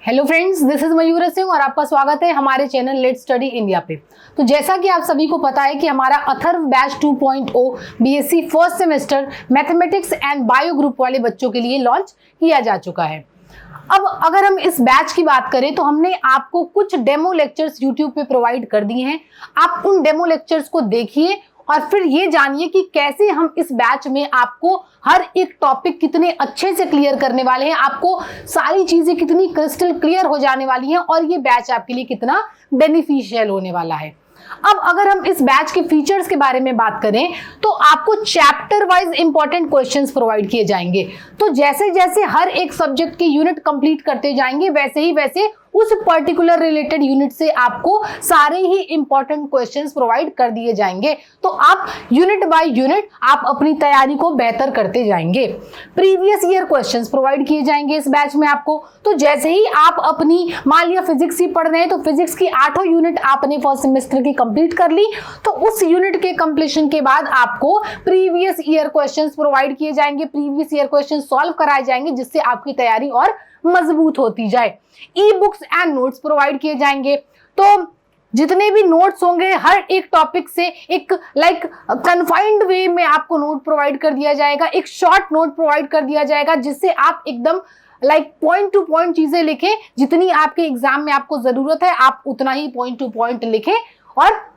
Hello friends, this is मयूर सिंह और आपका स्वागत है हमारे चैनल लेट्स स्टडी इंडिया पे। तो जैसा कि आप सभी को पता है कि हमारा Atharva batch 2.0 BSc first semester mathematics and bio group वाले बच्चों के लिए लॉन्च किया जा चुका है। अब अगर हम इस बैच की बात करें तो हमने आपको कुछ डेमो लेक्चर्स यूट्यूब पे प्रोवाइड कर दिए हैं। आप उन डेमो लेक्चर्स को देखिए और फिर ये जानिए कि कैसे हम इस बैच में आपको हर एक टॉपिक कितने अच्छे से क्लियर करने वाले हैं, आपको सारी चीजें कितनी क्रिस्टल क्लियर हो जाने वाली हैं और ये बैच आपके लिए कितना बेनिफिशियल होने वाला है। अब अगर हम इस बैच के फीचर्स के बारे में बात करें तो आपको chapter wise important questions provide किए जाएंगे। तो जैसे जैसे हर एक सब्जेक्ट के यूनिट कंप्लीट करते जाएंगे वैसे उस पर्टिकुलर रिलेटेड यूनिट से आपको सारे ही इंपॉर्टेंट क्वेश्चंस प्रोवाइड कर दिए जाएंगे। तो आप यूनिट बाय यूनिट आप अपनी तैयारी को बेहतर करते जाएंगे। प्रीवियस ईयर क्वेश्चंस प्रोवाइड किए जाएंगे इस बैच में आपको। तो जैसे ही आप अपनी मान लिया फिजिक्स ही पढ़ रहे हैं तो फिजिक्स की 8 यूनिट आपने फर्स्ट सेमेस्टर की कंप्लीट कर ली, तो उस यूनिट के कंप्लीशन के बाद आपको प्रीवियस ईयर क्वेश्चंस प्रोवाइड किए जाएंगे, प्रीवियस ईयर क्वेश्चन सॉल्व कराए जाएंगे जिससे आपकी तैयारी और मजबूत होती जाए। E books and notes provide किए जाएंगे। तो जितने भी नोट्स होंगे हर एक टॉपिक से एक कन्फाइंड वे में आपको नोट प्रोवाइड कर दिया जाएगा, एक शॉर्ट नोट प्रोवाइड कर दिया जाएगा जिससे आप एकदम पॉइंट टू पॉइंट चीजें लिखें। जितनी आपके एग्जाम में आपको जरूरत है आप उतना ही पॉइंट टू पॉइंट लिखें और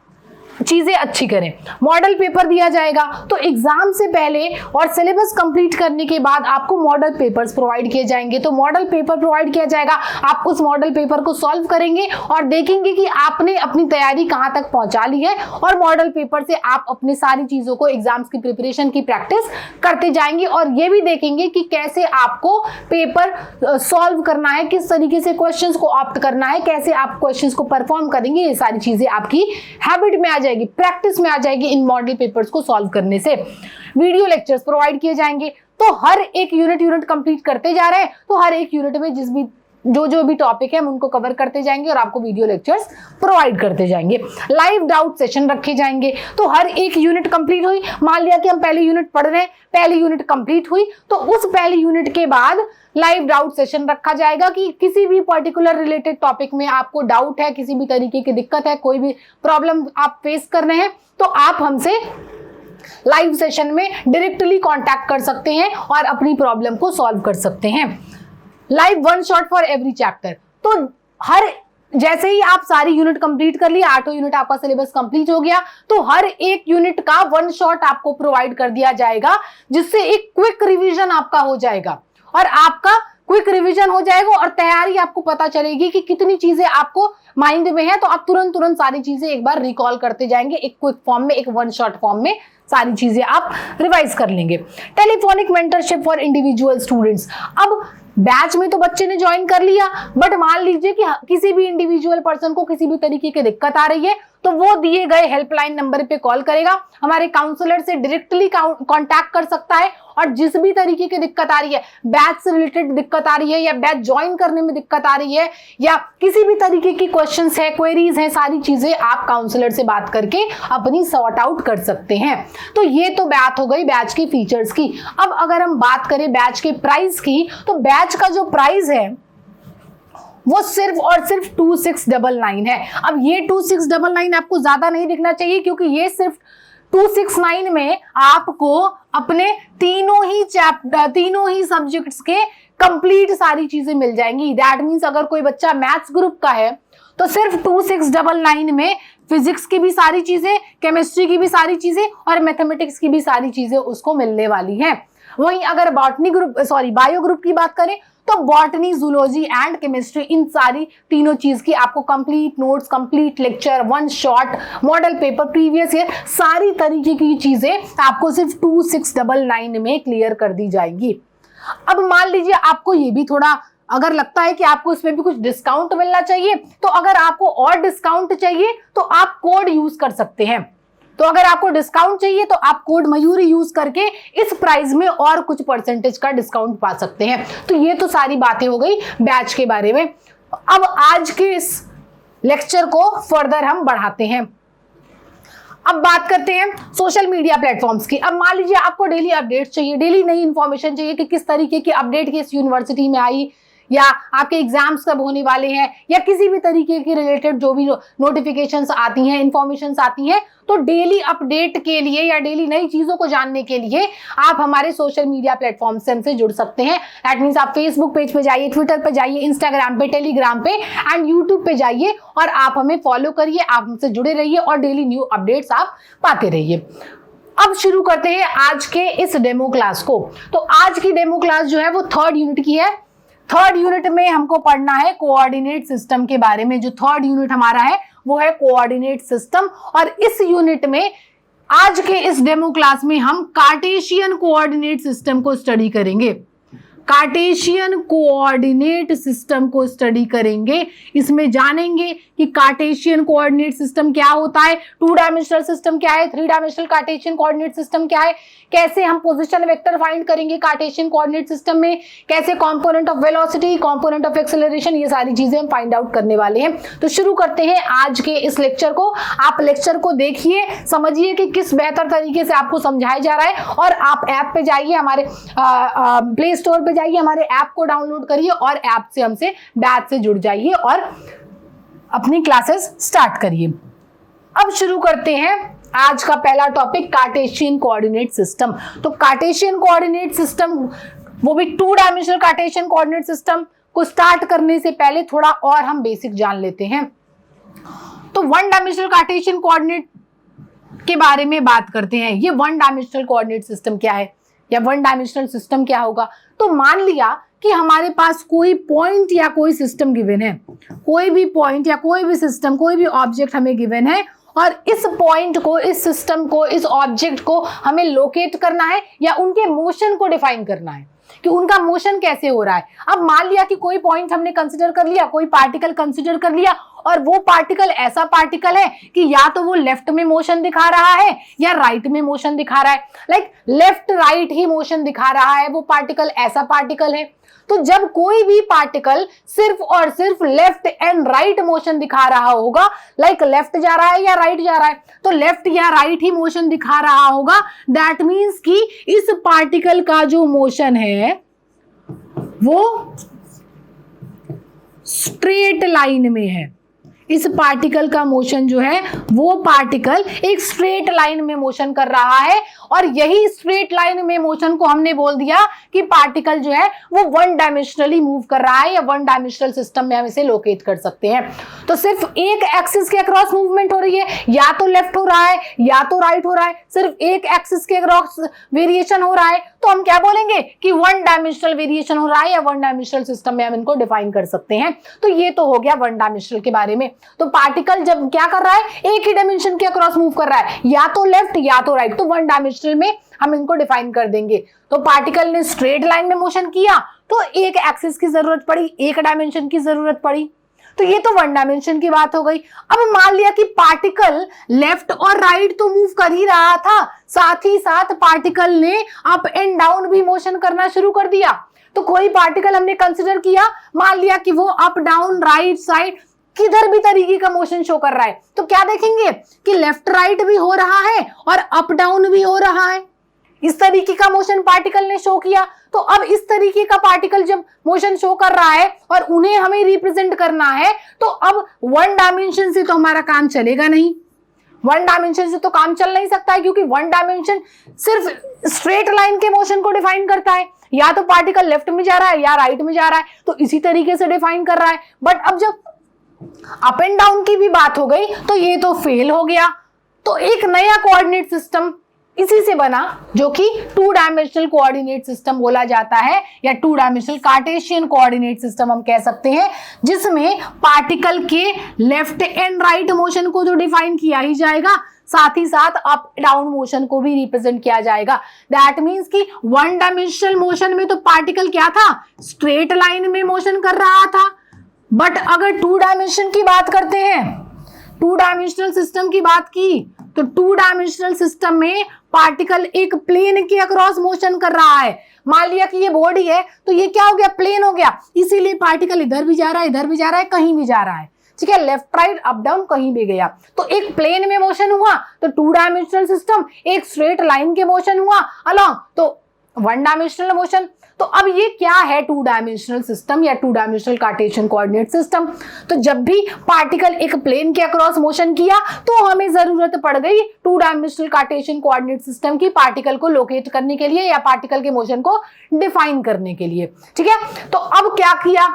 चीजें अच्छी करें। मॉडल पेपर दिया जाएगा। तो एग्जाम से पहले और सिलेबस कंप्लीट करने के बाद आपको मॉडल पेपर्स प्रोवाइड किए जाएंगे। तो मॉडल पेपर प्रोवाइड किया जाएगा, आप उस मॉडल पेपर को सॉल्व करेंगे और देखेंगे कि आपने अपनी तैयारी कहां तक पहुंचा ली है और मॉडल पेपर से आप अपनी सारी चीजों को एग्जाम्स की प्रिपरेशन की प्रैक्टिस करते जाएंगे और ये भी देखेंगे कि कैसे आपको पेपर सॉल्व करना है, किस तरीके से क्वेश्चंस को ऑप्ट करना है, कैसे आप क्वेश्चंस को परफॉर्म करेंगे। ये सारी चीजें आपकी हैबिट में आ जाएगी, प्रैक्टिस में आ जाएगी इन मॉडल पेपर्स को सॉल्व करने से। वीडियो लेक्चर्स प्रोवाइड किए जाएंगे। तो हर एक यूनिट कंप्लीट करते जा रहे हैं तो हर एक यूनिट में जो भी टॉपिक है हम उनको कवर करते जाएंगे और आपको वीडियो लेक्चर्स प्रोवाइड करते जाएंगे। लाइव डाउट सेशन रखे जाएंगे। तो हर एक यूनिट कंप्लीट हुई, मान लिया कि हम पहली यूनिट पढ़ रहे हैं, पहली यूनिट कंप्लीट हुई तो उस पहली यूनिट के बाद लाइव डाउट सेशन रखा जाएगा कि किसी भी पर्टिकुलर रिलेटेड टॉपिक में आपको डाउट है, किसी भी तरीके की दिक्कत है, कोई भी प्रॉब्लम आप फेस कर रहे हैं तो आप हमसे लाइव सेशन में डायरेक्टली कांटेक्ट कर सकते हैं और अपनी प्रॉब्लम को सॉल्व कर सकते हैं। Live one shot for every chapter. तो जैसे ही आप सारी यूनिट कंप्लीट कर लिया, 8 यूनिट आपका सिलेबस कंप्लीट हो गया तो हर एक यूनिट का वन शॉट आपको प्रोवाइड कर दिया जाएगा जिससे एक क्विक रिवीजन आपका हो जाएगा और आपका क्विक रिवीजन हो जाएगा और तैयारी आपको पता चलेगी कि कितनी चीजें आपको माइंड में है। तो आप तुरंत सारी चीजें एक बार रिकॉल करते जाएंगे, एक क्विक फॉर्म में, एक वन शॉट फॉर्म में सारी चीजें आप रिवाइज कर लेंगे। Telephonic mentorship for individual students. अब बैच में तो बच्चे ने ज्वाइन कर लिया बट मान लीजिए कि किसी भी इंडिविजुअल पर्सन को किसी भी तरीके की दिक्कत आ रही है तो वो दिए गए हेल्पलाइन नंबर पे कॉल करेगा, हमारे काउंसलर से डायरेक्टली कांटेक्ट कर सकता है और जिस भी तरीके की दिक्कत आ रही है, बैच से रिलेटेड दिक्कत आ रही है या बैच ज्वाइन करने में दिक्कत आ रही है या किसी भी तरीके की क्वेश्चंस है, क्वेरीज है, सारी चीजें आप काउंसलर से बात करके अपनी सॉर्ट आउट कर सकते हैं। तो ये तो बात हो गई बैच की फीचर्स की। अब अगर हम बात करें बैच के प्राइस की तो बैच का जो प्राइस है वो सिर्फ और सिर्फ 2699 है। अब ये 2699 आपको ज्यादा नहीं दिखना चाहिए क्योंकि ये सिर्फ 269 में आपको अपने तीनों ही सब्जेक्ट्स के कंप्लीट सारी चीजें मिल जाएंगी। दैट मीन्स अगर कोई बच्चा मैथ्स ग्रुप का है तो सिर्फ 2699 में फिजिक्स की भी सारी चीजें, केमिस्ट्री की भी सारी चीजें और मैथमेटिक्स की भी सारी चीजें उसको मिलने वाली हैं। वहीं अगर बायो ग्रुप की बात करें तो बॉटनी, जूलॉजी एंड केमिस्ट्री, इन सारी तीनों चीज की आपको complete notes, complete lecture, one shot, model paper, previous year, सारी तरीके की चीजें आपको सिर्फ 2699 में क्लियर कर दी जाएगी। अब मान लीजिए आपको ये भी थोड़ा अगर लगता है कि आपको इसमें भी कुछ डिस्काउंट मिलना चाहिए तो अगर आपको और डिस्काउंट चाहिए तो आप कोड यूज कर सकते हैं। तो अगर आपको डिस्काउंट चाहिए तो आप कोड मयूरी यूज करके इस प्राइस में और कुछ परसेंटेज का डिस्काउंट पा सकते हैं। तो ये तो सारी बातें हो गई बैच के बारे में। अब आज के इस लेक्चर को फर्दर हम बढ़ाते हैं। अब बात करते हैं सोशल मीडिया प्लेटफॉर्म्स की। अब मान लीजिए आपको डेली अपडेट चाहिए, डेली नई इंफॉर्मेशन चाहिए कि किस तरीके की अपडेट किस यूनिवर्सिटी में आई या आपके एग्जाम्स कब होने वाले हैं, या किसी भी तरीके के रिलेटेड जो भी नोटिफिकेशंस आती हैं, इंफॉर्मेशंस आती हैं, तो डेली अपडेट के लिए या डेली नई चीजों को जानने के लिए आप हमारे सोशल मीडिया प्लेटफॉर्म से हमसे जुड़ सकते हैं। दैट मींस आप फेसबुक पेज पे जाइए, ट्विटर पे जाइए, इंस्टाग्राम पे, टेलीग्राम पे एंड यूट्यूब पे जाइए और आप हमें फॉलो करिए, आप हमसे जुड़े रहिए और डेली न्यू अपडेट्स आप पाते रहिए। अब शुरू करते हैं आज के इस डेमो क्लास को। तो आज की डेमो क्लास जो है वो 3rd यूनिट की है। 3rd यूनिट में हमको पढ़ना है कोऑर्डिनेट सिस्टम के बारे में। जो 3rd यूनिट हमारा है वो है कोऑर्डिनेट सिस्टम, और इस यूनिट में आज के इस डेमो क्लास में हम कार्टेशियन कोऑर्डिनेट सिस्टम को स्टडी करेंगे। कार्टेशियन कोऑर्डिनेट सिस्टम को स्टडी करेंगे। इसमें जानेंगे कि कार्टेशियन कोऑर्डिनेट सिस्टम क्या होता है, 2 डायमेंशनल सिस्टम क्या है, 3 डायमेंशनल कार्टेशियन कोऑर्डिनेट सिस्टम क्या है, कैसे हम पोजीशन वेक्टर फाइंड करेंगे कार्टेशियन कोऑर्डिनेट सिस्टम में, कैसे component of velocity, component of acceleration, ये सारी चीजें हम फाइंड आउट करने वाले हैं। तो शुरू करते हैं आज के इस लेक्चर को। आप लेक्चर को देखिए, समझिए कि किस बेहतर तरीके से आपको समझाया जा रहा है, और आप ऐप पे जाइए, हमारे प्ले स्टोर पे जाइए, हमारे ऐप को डाउनलोड करिए और ऐप से हमसे बैच से जुड़ जाइए और अपनी क्लासेस स्टार्ट करिए। अब शुरू करते हैं आज का पहला टॉपिक, कार्टेशियन कोऑर्डिनेट सिस्टम। तो कार्टेशियन कोऑर्डिनेट सिस्टम, वो भी 2 डायमेंशनल कार्टेशियन कोऑर्डिनेट सिस्टम को स्टार्ट करने से पहले थोड़ा और हम बेसिक जान लेते हैं। तो 1 डायमेंशनल कार्टेशियन कोऑर्डिनेट के बारे में बात करते हैं। ये 1 डायमेंशनल कोऑर्डिनेट सिस्टम क्या है या 1 डायमेंशनल सिस्टम क्या होगा। तो मान लिया कि हमारे पास कोई पॉइंट या कोई सिस्टम गिवन है, कोई भी पॉइंट या कोई भी सिस्टम, कोई भी ऑब्जेक्ट हमें गिवन है, और इस पॉइंट को, इस सिस्टम को, इस ऑब्जेक्ट को हमें लोकेट करना है या उनके मोशन को डिफाइन करना है कि उनका मोशन कैसे हो रहा है। अब मान लिया कि कोई पॉइंट हमने कंसिडर कर लिया, कोई पार्टिकल कंसिडर कर लिया, और वो पार्टिकल ऐसा पार्टिकल है कि या तो वो लेफ्ट में मोशन दिखा रहा है या राइट में मोशन दिखा रहा है, लाइक लेफ्ट राइट ही मोशन दिखा रहा है, वो पार्टिकल ऐसा पार्टिकल है। तो जब कोई भी पार्टिकल सिर्फ और सिर्फ लेफ्ट एंड राइट मोशन दिखा रहा होगा, लाइक लेफ्ट जा रहा है या राइट जा रहा है, तो लेफ्ट या राइट ही मोशन दिखा रहा होगा, दैट मीन्स कि इस पार्टिकल का जो मोशन है वो स्ट्रेट लाइन में है। इस पार्टिकल का मोशन जो है वो पार्टिकल एक स्ट्रेट लाइन में मोशन कर रहा है, और यही स्ट्रेट लाइन में मोशन को हमने बोल दिया कि पार्टिकल जो है वो 1 डायमेंशनली मूव कर रहा है, या 1 डायमेंशनल सिस्टम में हम इसे लोकेट कर सकते हैं। तो सिर्फ एक एक्सिस के अक्रॉस मूवमेंट हो रही है, या तो लेफ्ट हो रहा है या तो राइट हो रहा है, सिर्फ एक एक्सिस के अक्रॉस वेरिएशन हो रहा है, तो हम क्या बोलेंगे कि 1 डायमेंशनल वेरिएशन हो रहा है, या 1 डायमेंशनल सिस्टम में हम इनको डिफाइन कर सकते हैं। तो ये तो हो गया 1 डायमेंशनल के बारे में। तो पार्टिकल जब क्या कर रहा है, एक ही डायमेंशन के अक्रॉस मूव कर रहा है, या तो लेफ्ट या तो राइट, तो 1 डायमेंशनल में हम इनको डिफाइन कर देंगे। तो पार्टिकल ने स्ट्रेट लाइन में मोशन किया तो एक एक्सिस की जरूरत पड़ी, एक डायमेंशन की जरूरत पड़ी, तो ये तो 1 डायमेंशन की बात हो गई। अब मान लिया कि पार्टिकल लेफ्ट और राइट तो मूव कर ही रहा था, साथ ही साथ पार्टिकल ने अप एंड डाउन भी मोशन करना शुरू कर दिया। तो कोई पार्टिकल हमने कंसिडर किया, मान लिया कि वो अप डाउन राइट साइड किधर भी तरीके का मोशन शो कर रहा है, तो क्या देखेंगे कि लेफ्ट राइट भी हो रहा है और अप डाउन भी हो रहा है। इस तरीके का मोशन पार्टिकल ने शो किया। तो अब इस तरीके का पार्टिकल जब मोशन शो कर रहा है और उन्हें हमें रिप्रेजेंट करना है, तो अब 1 डायमेंशन से तो हमारा काम चलेगा नहीं, 1 डायमेंशन से तो काम चल नहीं सकता है, क्योंकि 1 डायमेंशन सिर्फ स्ट्रेट लाइन के मोशन को डिफाइन करता है, या तो पार्टिकल लेफ्ट में जा रहा है या राइट में जा रहा है, तो इसी तरीके से डिफाइन कर रहा है। बट अब जब अप एंड डाउन की भी बात हो गई तो ये तो फेल हो गया। तो एक नया कोऑर्डिनेट सिस्टम इसी से बना, जो कि 2 डायमेंशनल कोऑर्डिनेट सिस्टम बोला जाता है, या 2 डायमेंशनल कार्टेशियन कोऑर्डिनेट सिस्टम हम कह सकते हैं, जिसमें पार्टिकल के लेफ्ट एंड राइट मोशन को तो डिफाइन किया ही जाएगा, साथ ही साथ अप डाउन मोशन को भी रिप्रेजेंट किया जाएगा। दैट मीन्स कि 1 डायमेंशनल मोशन में तो पार्टिकल क्या था, स्ट्रेट लाइन में मोशन कर रहा था, बट अगर 2 डायमेंशन की बात करते हैं, 2 डायमेंशनल सिस्टम की बात की, तो 2 डायमेंशनल सिस्टम में पार्टिकल एक प्लेन के अक्रॉस मोशन कर रहा है। मान लिया कि ये बॉडी है, तो ये क्या हो गया, प्लेन हो गया, इसीलिए पार्टिकल इधर भी जा रहा है, इधर भी जा रहा है, कहीं भी जा रहा है, ठीक है, लेफ्ट राइट अप डाउन कहीं भी गया। तो एक प्लेन में मोशन हुआ तो 2 डायमेंशनल सिस्टम, एक स्ट्रेट लाइन के मोशन हुआ अलॉन्ग, तो वन डायमेंशनल मोशन। तो अब ये क्या है टू डायमेंशनल सिस्टम या to dimensional Cartesian coordinate system? तो जब भी पार्टिकल एक प्लेन के अक्रॉस मोशन किया तो हमें जरूरत पड़ गई to dimensional Cartesian coordinate system की, पार्टिकल को लोकेट करने के लिए या पार्टिकल के मोशन को डिफाइन करने के लिए। ठीक है, तो अब क्या किया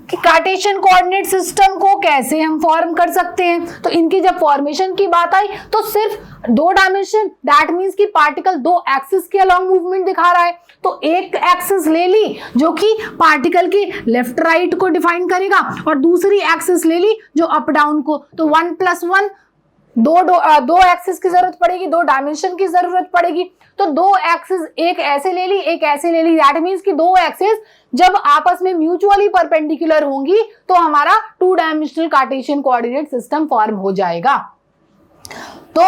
कि कार्टेशियन कोऑर्डिनेट सिस्टम को कैसे हम फॉर्म कर सकते हैं। तो इनकी जब फॉर्मेशन की बात आई तो सिर्फ दो डायमेंशन, दैट मींस कि पार्टिकल दो एक्सिस के अलोंग मूवमेंट दिखा रहा है, तो एक एक्सिस ले ली जो कि पार्टिकल की लेफ्ट राइट को डिफाइन करेगा और दूसरी एक्सिस ले ली जो अप डाउन को। तो 1+1 दो एक्सिस की जरूरत पड़ेगी, दो डायमेंशन की जरूरत पड़ेगी। तो दो एक्सिस एक ऐसे ले ली, एक ऐसे ले ली, दैट मींस कि दो एक्सिस जब आपस में म्यूचुअली परपेंडिकुलर होंगी तो हमारा two dimensional Cartesian coordinate system form हो जाएगा। तो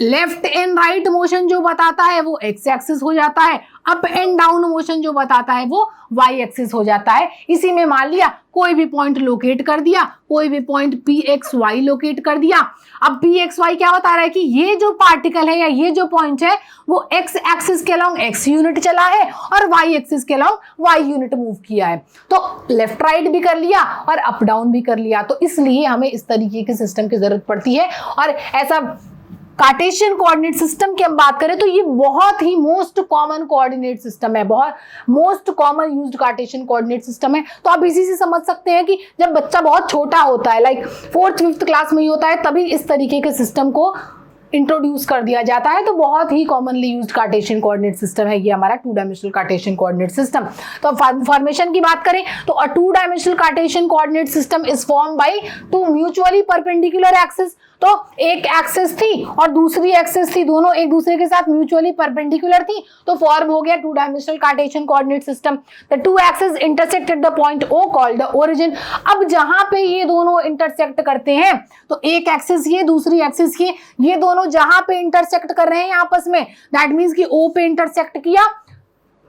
लेफ्ट एंड राइट मोशन जो बताता है वो एक्स एक्सिस हो जाता है, अप एंड डाउन मोशन जो बताता है वो वाई एक्सिस हो जाता है। इसी में मान लिया कोई भी पॉइंट लोकेट कर दिया, कोई भी point P X Y locate कर दिया। अब पी एक्स वाई क्या बता रहा है कि ये जो पार्टिकल है या ये जो पॉइंट है वो एक्स एक्सिस के अलोंग एक्स यूनिट चला है और वाई एक्सिस के अलोंग वाई यूनिट मूव किया है। तो लेफ्ट राइट भी कर लिया और अप डाउन भी कर लिया। तो इसलिए हमें इस तरीके के सिस्टम की जरूरत पड़ती है। और ऐसा कार्टेशियन कोऑर्डिनेट सिस्टम की हम बात करें तो ये बहुत ही मोस्ट कॉमन कोऑर्डिनेट सिस्टम है, बहुत most common used Cartesian coordinate system है। तो आप इसी से समझ सकते हैं कि जब बच्चा बहुत छोटा होता है, लाइक 4th-5th क्लास में ही होता है, तभी इस तरीके के सिस्टम को इंट्रोड्यूस कर दिया जाता है। तो बहुत ही commonly used Cartesian coordinate system है ये हमारा two dimensional Cartesian coordinate system. तो फॉर्मेशन की बात करें तो a two dimensional Cartesian coordinate system is form by two mutually perpendicular axis. तो एक एक्सिस थी और दूसरी एक्सिस थी, दोनों एक दूसरे के साथ म्यूचुअली परपेंडिकुलर थी, तो फॉर्म हो गया two dimensional Cartesian coordinate system. The two axis intersect at the point O called the origin. अब जहां पे ये दोनों इंटरसेक्ट करते हैं, तो एक एक्सिस ये, दूसरी एक्सिस ये दोनों जहां पे इंटरसेक्ट कर रहे हैं आपस में, दैट मींस कि ओ पे इंटरसेक्ट किया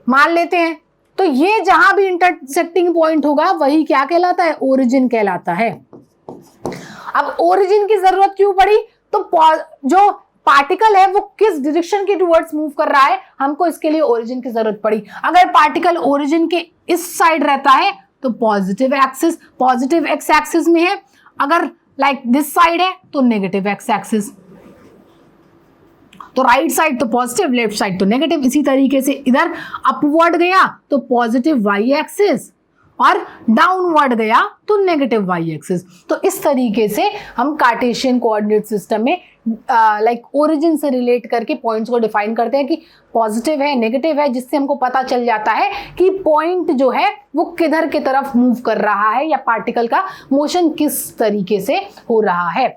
मान लेते हैं, तो ये जहां भी इंटरसेक्टिंग पॉइंट होगा वही क्या कहलाता है, ओरिजिन कहलाता है। अब ओरिजिन की जरूरत क्यों पड़ी? तो जो पार्टिकल है वो किस डायरेक्शन के टुवर्ड्स मूव कर रहा है, हमको इसके लिए ओरिजिन की जरूरत पड़ी। अगर पार्टिकल ओरिजिन के इस साइड रहता है तो positive axis, positive x axis में है। अगर लाइक दिस साइड है तो नेगेटिव एक्स एक्सिस। तो राइट साइड तो पॉजिटिव, लेफ्ट साइड तो नेगेटिव। इसी तरीके से इधर अपवर्ड गया तो पॉजिटिव वाई एक्सिस और डाउनवर्ड गया तो नेगेटिव वाई एक्सिस। तो इस तरीके से हम कार्टेशियन कोऑर्डिनेट सिस्टम में लाइक ओरिजिन से रिलेट करके पॉइंट्स को डिफाइन करते हैं कि पॉजिटिव है, नेगेटिव है, जिससे हमको पता चल जाता है कि पॉइंट जो है वो किधर की तरफ मूव कर रहा है या पार्टिकल का मोशन किस तरीके से हो रहा है।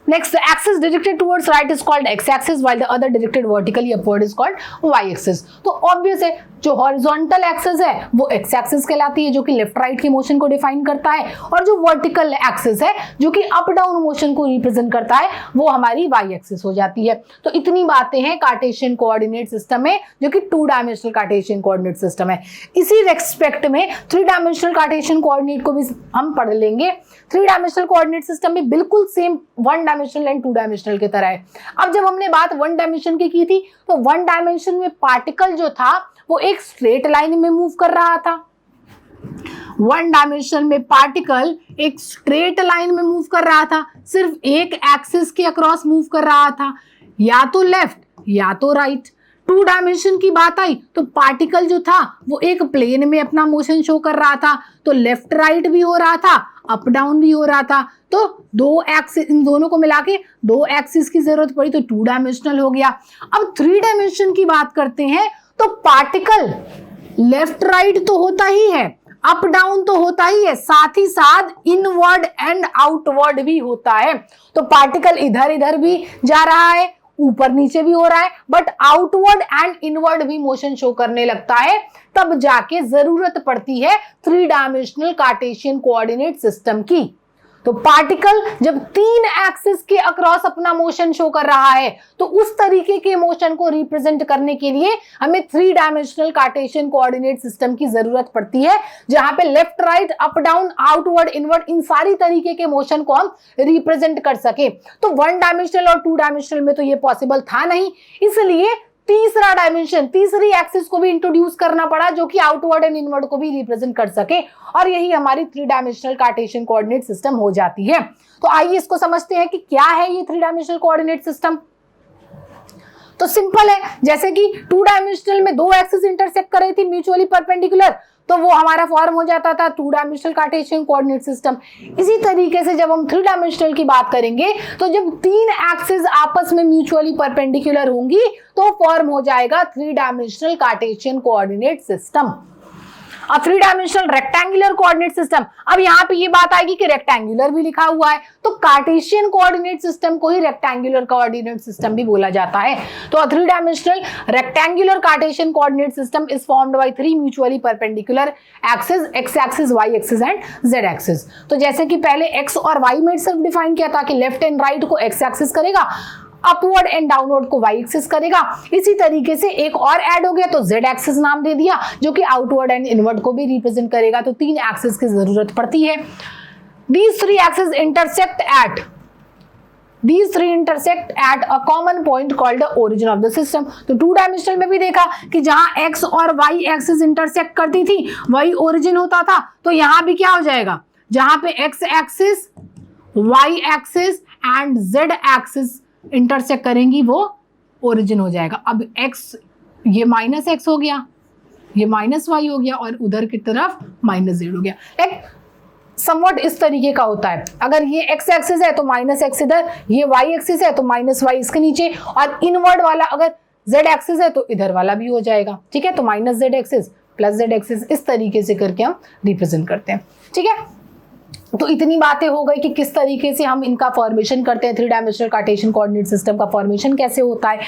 Next, the axis directed towards right is called x-axis, while the other directed vertically upward is called y-axis. तो obvious है जो हॉरिजॉन्टल एक्सिस है वो एक्स एक्सिस कहलाती है, जो कि लेफ्ट राइट के मोशन को डिफाइन करता है, और जो वर्टिकल एक्सिस है जो कि अप डाउन मोशन को रिप्रेजेंट करता है वो हमारी वाई एक्सिस हो जाती है। तो इतनी बातें हैं कार्टेशियन कोऑर्डिनेट सिस्टम में, जो कि to dimensional Cartesian coordinate system है। इसी रेस्पेक्ट में थ्री डायमेंशनल कार्टेशियन कोऑर्डिनेट को भी हम पढ़ लेंगे। थ्री डायमेंशनल कोऑर्डिनेट सिस्टम भी बिल्कुल same one dimensional and two dimensional की तरह है। अब जब हमने बात वन डायमेंशन की थी तो वन डायमेंशन में पार्टिकल जो था वो एक स्ट्रेट लाइन में मूव कर रहा था। वन डायमेंशन में पार्टिकल एक स्ट्रेट लाइन में मूव कर रहा था, सिर्फ एक एक्सिस के अक्रॉस मूव कर रहा था, या तो लेफ्ट या तो राइट। टू डायमेंशन की बात आई तो पार्टिकल जो था वो एक प्लेन में अपना मोशन शो कर रहा था, तो लेफ्ट राइट भी हो रहा था, अप डाउन भी हो रहा था। तो दो एक्सिस, इन दोनों को मिला के दो एक्सिस की जरूरत पड़ी तो टू डायमेंशनल हो गया। अब थ्री डायमेंशन की बात करते हैं तो पार्टिकल लेफ्ट राइट तो होता ही है, अप डाउन तो होता ही है, साथ ही साथ इनवर्ड एंड आउटवर्ड भी होता है। तो पार्टिकल इधर इधर भी जा रहा है, ऊपर नीचे भी हो रहा है, बट आउटवर्ड एंड इनवर्ड भी मोशन शो करने लगता है, तब जाके जरूरत पड़ती है three dimensional Cartesian coordinate system की। तो पार्टिकल जब तीन एक्सिस के अक्रॉस अपना मोशन शो कर रहा है तो उस तरीके के मोशन को रिप्रेजेंट करने के लिए हमें three dimensional Cartesian coordinate system की जरूरत पड़ती है, जहां पे left right up down outward inward in सारी तरीके के मोशन को हम रिप्रेजेंट कर सके। तो वन डायमेंशनल और टू डायमेंशनल में तो ये पॉसिबल था नहीं, इसलिए तीसरा डायमेंशन, तीसरी एक्सिस को भी इंट्रोड्यूस करना पड़ा जो कि आउटवर्ड एंड इनवर्ड को भी रिप्रेजेंट कर सके, और यही हमारी 3 डायमेंशनल कार्टेशियन कोऑर्डिनेट सिस्टम हो जाती है। तो आइए इसको समझते हैं कि क्या है ये 3 डायमेंशनल कोऑर्डिनेट सिस्टम। तो सिंपल है, जैसे कि 2 डायमेंशनल में 2 एक्सिस इंटरसेक्ट कर रही थी म्यूचुअली परपेंडिकुलर, तो वो हमारा फॉर्म हो जाता था 2 डायमेंशनल कार्टेशियन कोऑर्डिनेट सिस्टम। इसी तरीके से जब हम 3 डायमेंशनल की बात करेंगे तो जब 3 एक्सिस आपस में म्यूचुअली परपेंडिकुलर होंगी तो फॉर्म हो जाएगा 3 डायमेंशनल कार्टेशियन कोऑर्डिनेट सिस्टम। अब 3 डायमेंशनल रेक्टेंगुलर कोऑर्डिनेट सिस्टम, अब यहाँ पे ये बात आएगी कि रेक्टेंगुलर भी लिखा हुआ है, तो कार्टेशियन कोऑर्डिनेट सिस्टम को ही रेक्टेंगुलर कोऑर्डिनेट सिस्टम भी बोला जाता है। तो 3 dimensional rectangular Cartesian coordinate system is formed by 3 mutually perpendicular axis, X axis, Y axis and Z axis. तो जैसे कि पहले एक्स और वाई में सेल्फ डिफाइन किया था कि लेफ्ट एंड राइट को एक्स एक्सिस करेगा, अपवर्ड एंड डाउनवर्ड को वाई एक्सिस करेगा। इसी तरीके से एक और ऐड हो गया तो जेड एक्सिस नाम दे दिया जो कि आउटवर्ड एंड इनवर्ड को भी रिप्रेजेंट करेगा। तो 3 एक्सिस की जरूरत पड़ती है। These 3 axes intersect at a common point called the origin of the system। तो 2 डायमेंशनल में भी देखा कि जहां x और y एक्सिस इंटरसेक्ट करती थी वही ओरिजिन होता था, तो यहां भी क्या हो जाएगा, जहां पे x axis, y axis and z axis intersect करेंगी वो ओरिजिन हो जाएगा। अब x, ये माइनस x हो गया, ये माइनस y हो गया, और उधर की तरफ माइनस z हो गया। एक समवट इस तरीके का होता है, अगर ये x एक्सिस है तो माइनस x इधर, ये y एक्सिस है तो माइनस y इसके नीचे, और इनवर्ड वाला अगर z एक्सिस है तो इधर वाला भी हो जाएगा। ठीक है, तो minus z axis plus z axis, इस तरीके से करके हम रिप्रेजेंट करते हैं। ठीक है, तो इतनी बातें हो गई कि किस तरीके से हम इनका फॉर्मेशन करते हैं, 3 डायमेंशनल कार्टेशियन कोऑर्डिनेट सिस्टम का फॉर्मेशन कैसे होता है।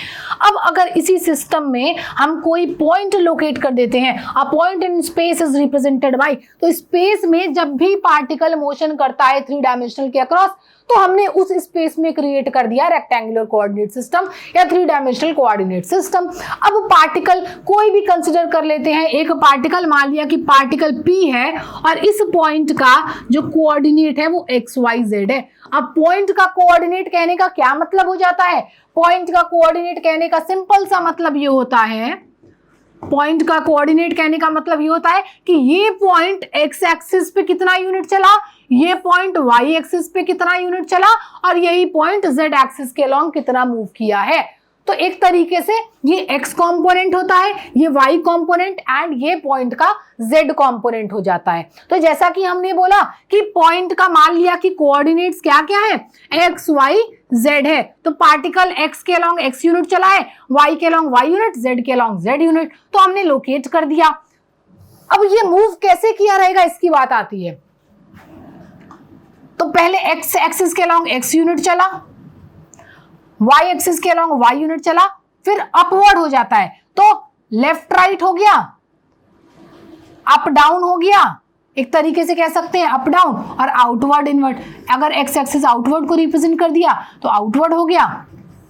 अब अगर इसी सिस्टम में हम कोई पॉइंट लोकेट कर देते हैं, a point in space is represented by, तो स्पेस में जब भी पार्टिकल मोशन करता है 3 डायमेंशनल के अक्रॉस, तो हमने उस स्पेस में क्रिएट कर दिया रेक्टेंगुलर कोऑर्डिनेट सिस्टम या 3 डायमेंशनल कोऑर्डिनेट सिस्टम। अब पार्टिकल कोई भी कंसीडर कर लेते हैं, एक पार्टिकल मान लिया कि पार्टिकल P है और इस पॉइंट का जो कोऑर्डिनेट है वो XYZ है। अब पॉइंट का कोऑर्डिनेट कहने का क्या मतलब हो जाता है, पॉइंट का कोऑर्डिनेट कहने का सिंपल सा मतलब ये होता है, पॉइंट का कोऑर्डिनेट कहने का मतलब ये होता है कि ये पॉइंट एक्स एक्सिस पे कितना यूनिट चला, ये पॉइंट वाई एक्सिस पे कितना यूनिट चला, और यही पॉइंट जेड एक्सिस के अलोंग कितना मूव किया है। तो एक तरीके से ये एक्स कंपोनेंट होता है, ये वाई कंपोनेंट एंड ये पॉइंट का जेड कंपोनेंट हो जाता है। तो जैसा कि हमने बोला कि पॉइंट का मान लिया कि कोऑर्डिनेट्स क्या क्या है, एक्स वाई जेड है, तो पार्टिकल एक्स के अलोंग एक्स यूनिट चला है, वाई के अलोंग वाई यूनिट, जेड के अलोंग जेड यूनिट, तो हमने लोकेट कर दिया। अब ये मूव कैसे किया रहेगा इसकी बात आती है। तो पहले एक्स एक्सिस के अलोंग एक्स यूनिट चला, वाई एक्सिस के अलोंग वाई यूनिट चला, फिर अपवर्ड हो जाता है, तो लेफ्ट राइट हो गया, अप डाउन हो गया, एक तरीके से कह सकते हैं अप डाउन, और आउटवर्ड इनवर्ड। अगर एक्स एक्सिस आउटवर्ड को रिप्रेजेंट कर दिया तो आउटवर्ड हो गया,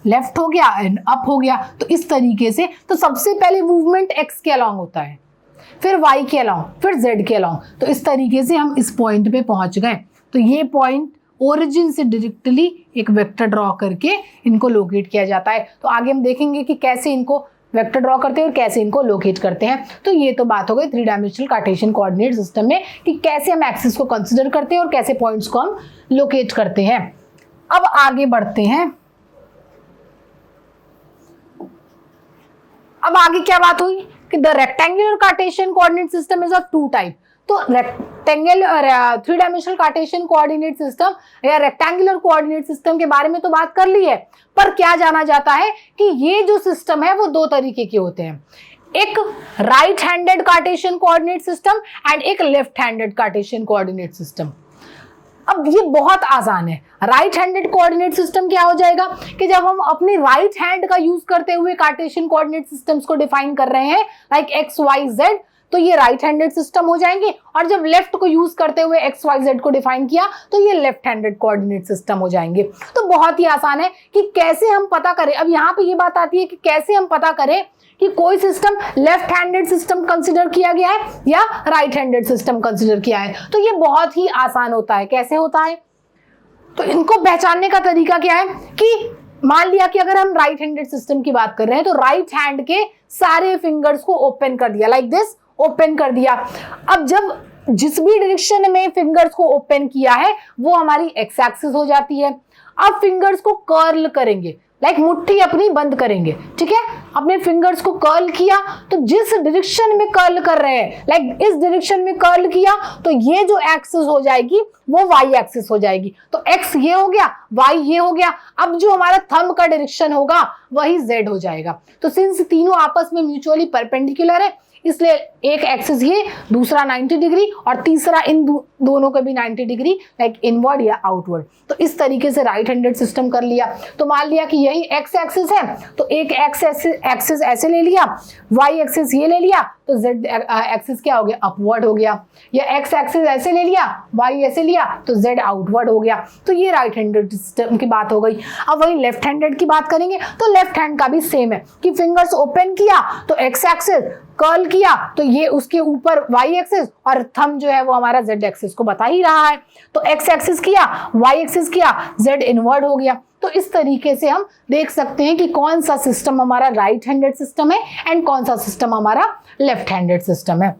लेफ्ट हो गया एंड अप हो गया। तो इस तरीके से तो सबसे पहले मूवमेंट एक्स के अलोंग होता है, फिर वाई के अलोंग, फिर जेड के अलोंग। तो इस तरीके से हम इस पॉइंट पे पहुंच गए। तो ये पॉइंट ओरिजिन से डायरेक्टली एक वेक्टर ड्रॉ करके इनको लोकेट किया जाता है। तो आगे हम देखेंगे कि कैसे इनको वेक्टर ड्रॉ करते हैं और कैसे इनको लोकेट करते हैं। तो ये तो बात हो गई 3 डायमेंशनल कार्टेशियन कोऑर्डिनेट सिस्टम में कि कैसे हम एक्सिस को कंसीडर करते हैं और कैसे पॉइंट्स को हम लोकेट करते हैं। अब आगे बढ़ते हैं। अब आगे क्या बात हुई कि the rectangular Cartesian coordinate system is of 2 type. तो rectangular 3 dimensional Cartesian coordinate system या रेक्टेंगुलर कोऑर्डिनेट सिस्टम के बारे में तो बात कर ली है, पर क्या जाना जाता है कि ये जो सिस्टम है वो 2 तरीके के होते हैं, एक right handed Cartesian coordinate system and एक left handed Cartesian coordinate system. अब ये बहुत आसान है। राइट हैंडेड कोऑर्डिनेट सिस्टम क्या हो जाएगा कि जब हम अपनी राइट हैंड का यूज करते हुए कार्टेशियन कोऑर्डिनेट सिस्टम्स को डिफाइन कर रहे हैं लाइक एक्स वाई जेड, तो ये राइट हैंडेड सिस्टम हो जाएंगे, और जब लेफ्ट को यूज करते हुए एक्स वाई जेड को डिफाइन किया तो ये लेफ्ट हैंडेड कोऑर्डिनेट सिस्टम हो जाएंगे। तो बहुत ही आसान है कि कैसे हम पता करें। अब यहाँ पे ये बात आती है कि कैसे हम पता करें कि कोई system left handed system consider किया गया है या राइट हैंडेड सिस्टम कंसिडर किया है। तो ये बहुत ही आसान होता है। कैसे होता है, तो इनको पहचानने का तरीका क्या है कि मान लिया कि अगर हम राइट हैंडेड सिस्टम की बात कर रहे हैं तो राइट हैंड के सारे फिंगर्स को ओपन कर दिया, लाइक दिस, ओपन कर दिया। अब जब जिस भी डायरेक्शन में फिंगर्स को ओपन किया है वो हमारी एक्स एक्सिस हो जाती है। अब फिंगर्स को कर्ल करेंगे, लाइक मुट्ठी अपनी बंद करेंगे, ठीक है। अपने फिंगर्स को कर्ल किया तो जिस डायरेक्शन में कर्ल कर रहे हैं, लाइक इस डायरेक्शन में कर्ल किया तो ये जो एक्सिस हो जाएगी वो वाई एक्सिस हो जाएगी। तो एक्स ये हो गया, वाई ये हो गया। अब जो हमारा थंब का डायरेक्शन होगा वही जेड हो जाएगा। तो सिंस तीनों आपस में म्यूचुअली परपेंडिकुलर है इसलिए एक एक्सिस ये, दूसरा 90 डिग्री और तीसरा इन दोनों का भी 90 डिग्री, लाइक इनवर्ड या आउटवर्ड। तो इस तरीके से राइट हैंडेड सिस्टम कर लिया। तो मान लिया कि यही एक्स एक्सिस है तो एक एक्स एक्सिस ऐसे ले लिया, वाई एक्सिस ये ले लिया तो जेड एक्सिस क्या हो गया, अपवर्ड हो गया। या एक्स एक्सिस ऐसे ले लिया, वाई ऐसे लिया तो जेड आउटवर्ड हो गया। तो ये राइट हैंडेड सिस्टम की बात हो गई। अब वही लेफ्ट हैंडेड की बात करेंगे तो लेफ्ट हैंड का भी सेम है कि फिंगर्स ओपन किया तो एक्स एक्सिस, कर्ल किया तो ये उसके ऊपर वाई एक्सिस और थंब जो है वो हमारा जेड एक्सिस को बता ही रहा है। तो एक्स एक्सिस किया, वाई एक्सिस किया, जेड इनवर्ड हो गया। तो इस तरीके से हम देख सकते हैं कि कौन सा सिस्टम हमारा राइट हैंडेड सिस्टम है एंड कौन सा सिस्टम हमारा लेफ्ट हैंडेड सिस्टम है।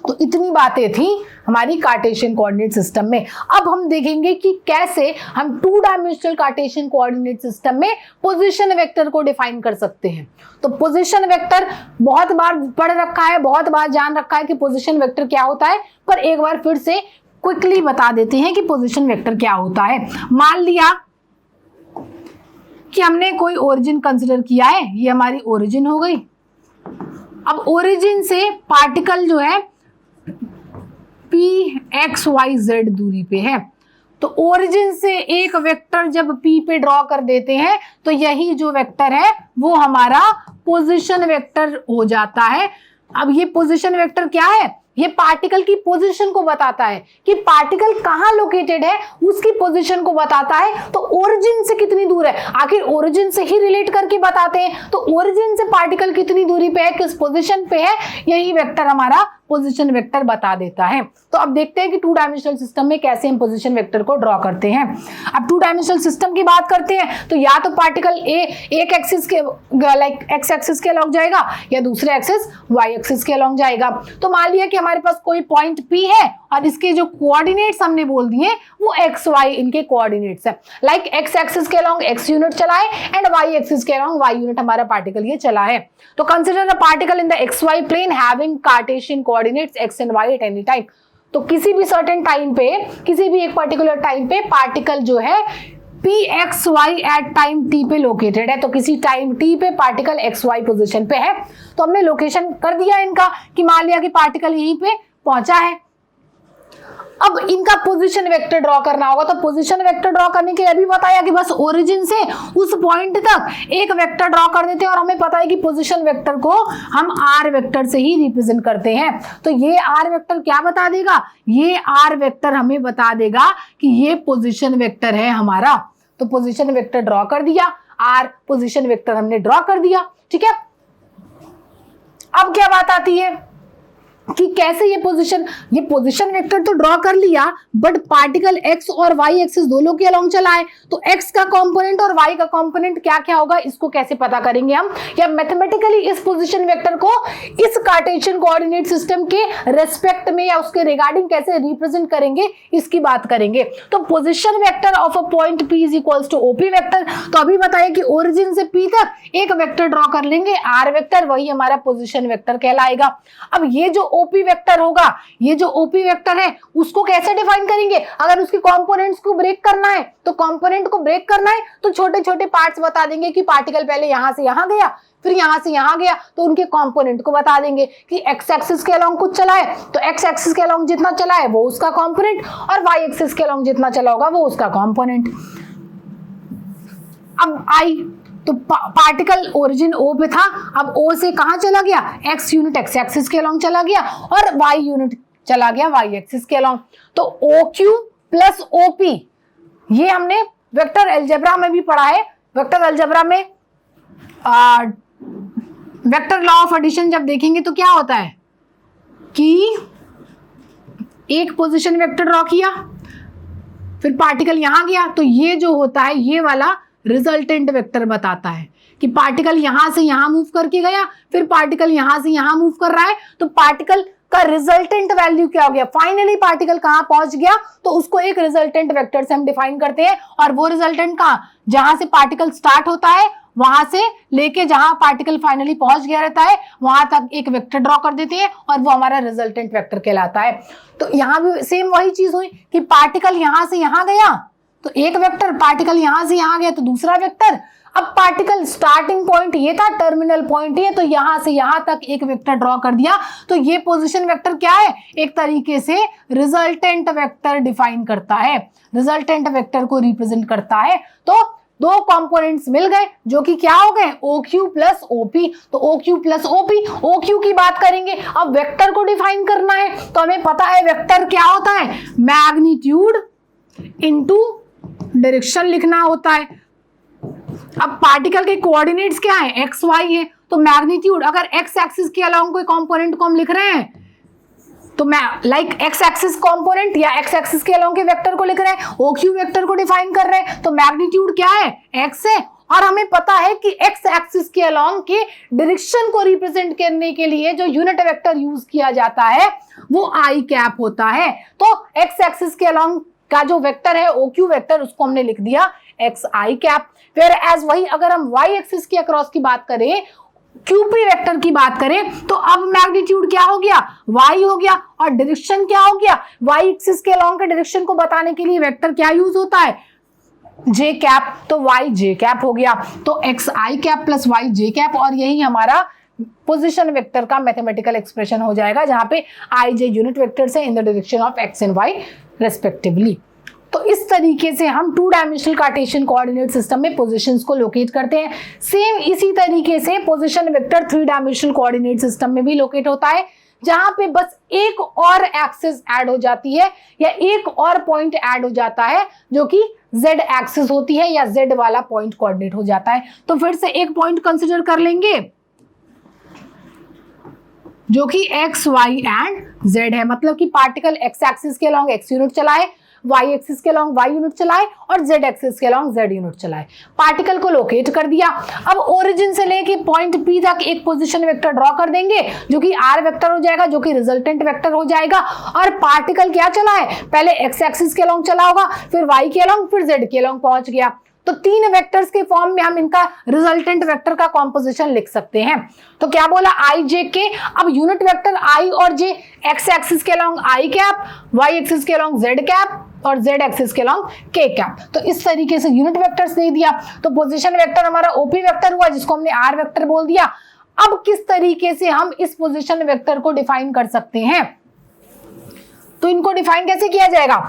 तो इतनी बातें थी हमारी कार्टेशियन कोऑर्डिनेट सिस्टम में। अब हम देखेंगे कि कैसे हम to dimensional Cartesian coordinate system में पोजीशन वेक्टर को डिफाइन कर सकते हैं। तो पोजीशन वेक्टर बहुत बार पढ़ रखा है, बहुत बार जान रखा है कि पोजीशन वेक्टर क्या होता है, पर एक बार फिर से क्विकली बता देते हैं कि पोजीशन वेक्टर क्या होता है। मान लिया कि हमने कोई ओरिजिन कंसिडर किया है, ये हमारी ओरिजिन हो गई। अब ओरिजिन से पार्टिकल जो है पी एक्स वाई जेड दूरी पे है, तो ओरिजिन से एक वेक्टर जब पी पे ड्रॉ कर देते हैं तो यही जो वेक्टर है वो हमारा पोजीशन वेक्टर हो जाता है। अब ये पोजीशन वेक्टर क्या है, ये पार्टिकल की पोजीशन को बताता है कि पार्टिकल कहां लोकेटेड है, उसकी पोजीशन को बताता है। तो ओरिजिन से कितनी दूर है, आखिर ओरिजिन से ही रिलेट करके बताते हैं। तो ओरिजिन से पार्टिकल कितनी दूरी पे है, किस पोजीशन पे है, यही वेक्टर हमारा पोजीशन वेक्टर बता देता है। तो अब देखते हैं कि टू डायमेंशनल सिस्टम में कैसे हम पोजीशन वेक्टर को ड्रॉ करते हैं। अब टू डायमेंशनल सिस्टम की बात करते हैं तो या तो पार्टिकल एक एक्सिस के लाइक एक्स एक्सिस के अलॉन्ग जाएगा या दूसरे एक्सिस वाई एक्सिस के अलॉन्ग जाएगा। तो मान लिया कि हमारे पास कोई पॉइंट P है और इसके जो कोऑर्डिनेट्स हमने बोल दिए वो एक्स वाई इनके कोऑर्डिनेट्स है। लाइक एक्स एक्सिस के अलॉन्ग एक्स यूनिट चला है एंड वाई एक्सिस के अलॉन्ग वाई यूनिट हमारा पार्टिकल ये चला है। तो consider a particle in the X Y plane having Cartesian coordinates X and Y at any time. तो किसी भी सर्टेन टाइम पे, किसी भी एक पर्टिकुलर टाइम पे पार्टिकल जो है P X Y at time T पे लोकेटेड है। तो किसी टाइम टी पे पार्टिकल एक्स वाई पोजिशन पे है। तो हमने लोकेशन कर दिया इनका कि मान लिया कि पार्टिकल यहीं पे पहुंचा है। अब इनका पोजीशन वेक्टर ड्रॉ करना होगा। तो पोजीशन वेक्टर ड्रॉ करने के लिए अभी बताया कि बस ओरिजिन से उस पॉइंट तक एक वेक्टर ड्रॉ कर देते हैं और हमें पता है कि पोजीशन वेक्टर को हम आर वेक्टर से ही रिप्रेजेंट करते हैं। तो ये आर वेक्टर क्या बता देगा, ये आर वेक्टर हमें बता देगा कि ये पोजीशन वेक्टर है हमारा। तो पोजीशन वेक्टर ड्रॉ कर दिया, आर पोजीशन वेक्टर हमने ड्रॉ कर दिया, ठीक है। अब क्या बात आती है कि कैसे ये पोजीशन वेक्टर तो ड्रॉ कर लिया बट पार्टिकल एक्स और वाई एक्सिस दोनों के अलॉन्ग चला है। तो एक्स का कंपोनेंट और वाई का कंपोनेंट क्या क्या होगा इसको कैसे पता करेंगे हम, या मैथमेटिकली इस पोजीशन वेक्टर को इस कार्टेशियन कोऑर्डिनेट सिस्टम के रेस्पेक्ट में या उसके रिगार्डिंग कैसे रिप्रेजेंट करेंगे इसकी बात करेंगे। तो position vector of a point P is equals to OP vector. तो अभी बताया कि ओरिजिन से P तक एक वेक्टर ड्रॉ कर लेंगे आर वेक्टर, वही हमारा पोजीशन वेक्टर कहलाएगा। अब ये जो ओपी वेक्टर होगा, ये जो ओपी वेक्टर है उसको कैसे डिफाइन करेंगे, अगर उसके कंपोनेंट्स को ब्रेक करना है तो कंपोनेंट को ब्रेक करना है तो छोटे छोटे पार्ट्स बता देंगे कि पार्टिकल पहले यहां से यहां गया फिर यहां से यहां गया, तो उनके कंपोनेंट को बता देंगे कि एक्स एक्सिस के अलॉन्ग कुछ चला है तो एक्स एक्सिस के अलॉन्ग जितना चला है वो उसका कंपोनेंट और वाई एक्सिस के अलॉन्ग जितना चला होगा वो उसका कंपोनेंट। अब आई तो पार्टिकल ओरिजिन O पे था, अब O से कहां चला गया, एक्स यूनिट एक्स एक्सिस के अलॉन्ग चला गया और वाई यूनिट चला गया वाई एक्सिस के अलॉन्ग। तो OQ प्लस OP ये हमने वेक्टर अलजेब्रा में भी पढ़ा है। वेक्टर अलजेब्रा में वेक्टर लॉ ऑफ एडिशन जब देखेंगे तो क्या होता है कि एक पोजीशन वेक्टर ड्रॉ किया फिर पार्टिकल यहां गया तो ये जो होता है ये वाला रिजल्टेंट वेक्टर बताता है कि पार्टिकल यहां से यहां मूव करके गया, फिर पार्टिकल यहां से यहां मूव कर रहा है, तो पार्टिकल का रिजल्टेंट वैल्यू क्या हो गया, फाइनली पार्टिकल कहां पहुंच गया, तो उसको एक रिजल्टेंट वेक्टर से हम डिफाइन करते हैं। और वो रिजल्टेंट कहां, जहां से पार्टिकल स्टार्ट होता है वहां से लेके जहां पार्टिकल फाइनली पहुंच गया रहता है वहां तक एक वेक्टर ड्रॉ कर देते हैं और वो हमारा रिजल्टेंट वेक्टर कहलाता है। तो यहां भी सेम वही चीज हुई कि पार्टिकल यहां से यहां गया तो एक वेक्टर, पार्टिकल यहां से यहां गया तो दूसरा वेक्टर। अब पार्टिकल स्टार्टिंग पॉइंट ये था, टर्मिनल पॉइंट ये, तो यहां से यहां तक एक वेक्टर ड्रॉ कर दिया। तो ये पोजीशन वेक्टर क्या है, एक तरीके से रिजल्टेंट वेक्टर डिफाइन करता है, रिजल्टेंट वेक्टर को रिप्रेजेंट करता है। तो दो कंपोनेंट्स मिल गए जो कि क्या हो गए, OQ प्लस OP। तो OQ प्लस OP, OQ की बात करेंगे, अब वेक्टर को डिफाइन करना है तो हमें पता है वेक्टर क्या होता है, मैग्नीट्यूड इनटू डायरेक्शन लिखना होता है। अब पार्टिकल के कोऑर्डिनेट्स क्या है, एक्स वाई है, तो मैग्नीट्यूड अगर एक्स एक्सिस के अलोंग कोई कंपोनेंट को हम लिख रहे हैं तो मैं लाइक एक्स एक्सिस कंपोनेंट या एक्स एक्सिस के अलोंग के वेक्टर को लिख रहे हैं, OQ वेक्टर को डिफाइन कर रहे हैं, तो मैग्नीट्यूड क्या है, एक्स है। और हमें पता है कि एक्स एक्सिस के अलोंग के डायरेक्शन को रिप्रेजेंट करने के लिए जो यूनिट वेक्टर यूज किया जाता है वो आई कैप होता है। तो एक्स एक्सिस के अलोंग का जो वेक्टर है OQ वेक्टर, उसको हमने लिख दिया एक्स आई कैप। फिर एज वही अगर हम वाई एक्सिस के अक्रॉस की बात करें, QP वेक्टर की बात करें, तो अब मैग्नीट्यूड क्या हो गया, y हो गया, और डायरेक्शन क्या हो गया, y एक्सिस के अलोंग के डायरेक्शन को बताने के लिए वेक्टर क्या यूज होता है, j कैप, तो y j कैप हो गया। तो x i cap plus y j cap, और यही हमारा पोजीशन वेक्टर का मैथमेटिकल एक्सप्रेशन हो जाएगा, जहां पे i j यूनिट वेक्टर्स है in the direction of x and y respectively. तो इस तरीके से हम 2 डायमेंशनल कार्टेशियन कोऑर्डिनेट सिस्टम में पोजीशंस को लोकेट करते हैं। सेम इसी तरीके से position vector 3 dimensional coordinate system में भी लोकेट होता है, जहां पे बस एक और एक्सिस ऐड हो जाती है या एक और पॉइंट ऐड हो जाता है जो कि z एक्सिस होती है या z वाला पॉइंट कोऑर्डिनेट हो जाता है। तो फिर से एक पॉइंट कंसिडर कर लेंगे जो कि x, y एंड z है, मतलब कि पार्टिकल x एक्सिस के अलोंग x यूनिट चलाए, y एक्सिस के अलोंग y यूनिट चलाए और z एक्सिस के अलोंग z यूनिट चलाए। पार्टिकल को लोकेट कर दिया। अब ओरिजिन से लेके पॉइंट P तक एक पोजीशन वेक्टर ड्रॉ कर देंगे जो कि r वेक्टर हो जाएगा, जो कि रिजल्टेंट वेक्टर हो जाएगा। और पार्टिकल क्या चला है, पहले x एक्सिस के अलोंग चला होगा, फिर y के अलोंग, फिर z के अलोंग पहुंच गया। तो 3 वेक्टर्स के फॉर्म में हम इनका रिजल्टेंट वेक्टर का कॉम्पोजिशन लिख सकते हैं। तो क्या बोला, आई जे के। अब यूनिट वेक्टर आई और जे एक्स एक्सिस के अलोंग आई कैप, वाई एक्सिस के अलोंग जेड कैप और जेड एक्सिस के अलोंग के कैप। तो इस तरीके से यूनिट वेक्टर्स दे दिया। तो पोजीशन वेक्टर हमारा ओपी वेक्टर हुआ, जिसको हमने आर वेक्टर बोल दिया। अब किस तरीके से हम इस पोजीशन वेक्टर को डिफाइन कर सकते हैं, तो इनको डिफाइन कैसे किया जाएगा।